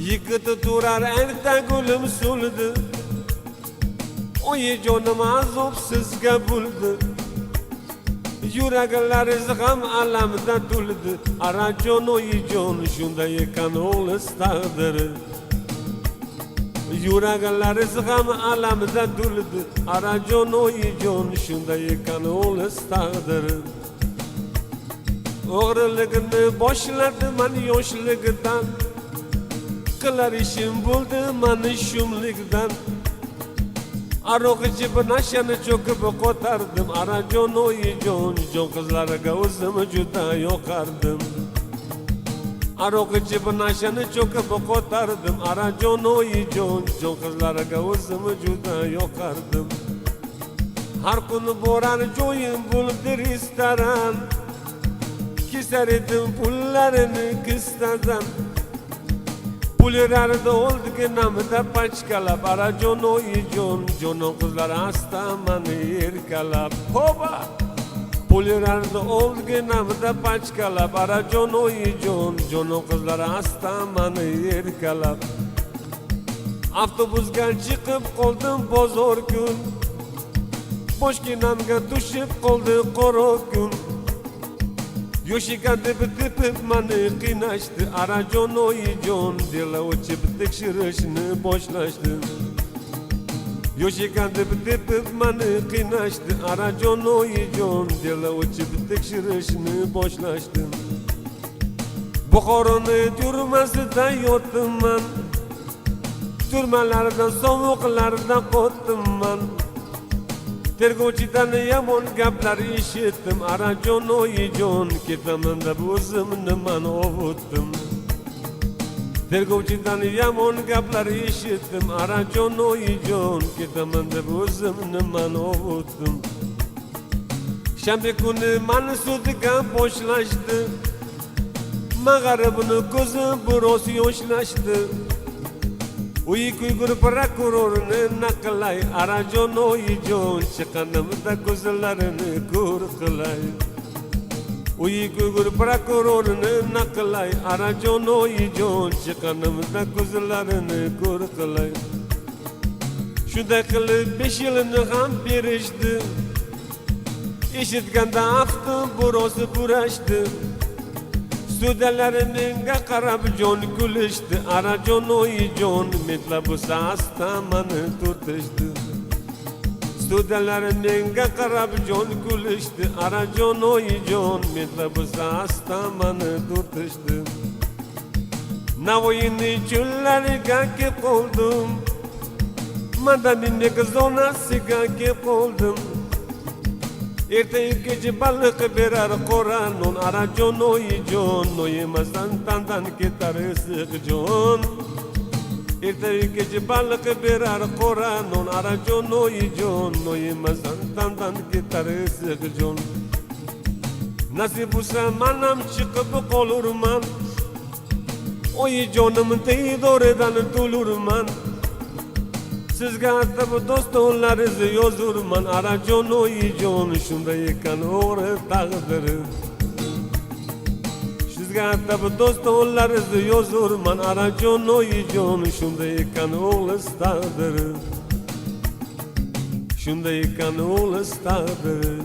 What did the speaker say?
Yigiti turar erta gulim so'ldi, oyijonim azob sizga bo'ldi. Yuraklaringiz g'am alamda to'ldi. Arajon oyijon shunday ekan o'g'liz taqdiri. Yuraklaringiz g'am alamda to'ldi. Arajon oyijon shunday ekan o'g'liz taqdiri. O'g'riligini boshladim man yoshligidan, qilar ishim bo'ldi mani shumlikdan. Aroq ichib nashani cho'kib qo'tardim. Arajon oyijon jon qizlariga o'zim juda yoqardim. Aroq ichib nashani cho'kib qo'tardim. Arajon oyijon jon qizlariga o'zim juda yoqardim. Har kuni borar joyim bo'ldi restoran, kesar edim pullarini kistadan. Pullarida oldiga namida pachkalab. Arajon oyijon jonon qizlar asta mani erkalab. Hoba! Pullarida oldiga namida pachkalab. Arajon oyijon jonon qizlar asta mani erkalab. Avtobusga chiqib qoldim bozor kun, boshginamga tushib qoldi qora kun. Yoshika deb mani qiynashdi. Arajon oyijon dela o'chib tekshirishni boshlashdi. Yoshika deb mani qiynashdi. Arajon oyijon dela o'chib tekshirishni boshlashdi. Buxoroni turmasida yotdim man, turmalardan sovuqlardan qotdim man. Tergovchidan yomon gaplar eshitdim. Arajon oyijon ketaman deb o'zimni man ovutdim. Tergovchidan yomon gaplar eshitdim. Arajon oyijon ketaman deb o'zimni man ovutdim. Shanba kuni mani sudga boshlashdi. Mag'aribni ko'zi biroz yoshlashdi. Uy kuygur prokurorni naqlay. Arajon oyijon chiqqanimda ko'zlarini ko'r qilay. Uy kuygur prokurorni naqlay. Arajon oyijon chiqqanimda ko'zlarini ko'r qilay. Shunday qilib 5 yilni ham berishdi. Eshitganda afti biroz burashdi. Sudalarimga qarab jon kulishdi. Arajon oyijon metlab asta mani turtishdi. Sudalarimga qarab jon kulishdi. Arajon oyijon metlab asta mani turtishdi. Navoiyni cho'llariga kelib qoldim, Madanining zonasiga kelib qoldim. Ertaga baliq berar qora non. Arajon oyijon noyemasdan tandan ketar issiq jon. Ertaga baliq berar qora non. Arajon oyijon noyemasdan tandan ketar issiq jon. Nasib bo'lsa manam chiqib qolurman, oyijonim diydoridan to'lurman. Sizga atab dostonlaringizni yozurman. Arajon oyijon shunday ekan o'g'ri taqdiri. Sizga atab dostonlaringizni yozurman. Arajon oyijon shunday ekan o'g'liz taqdiri. Shunday ekan o'g'liz taqdiri.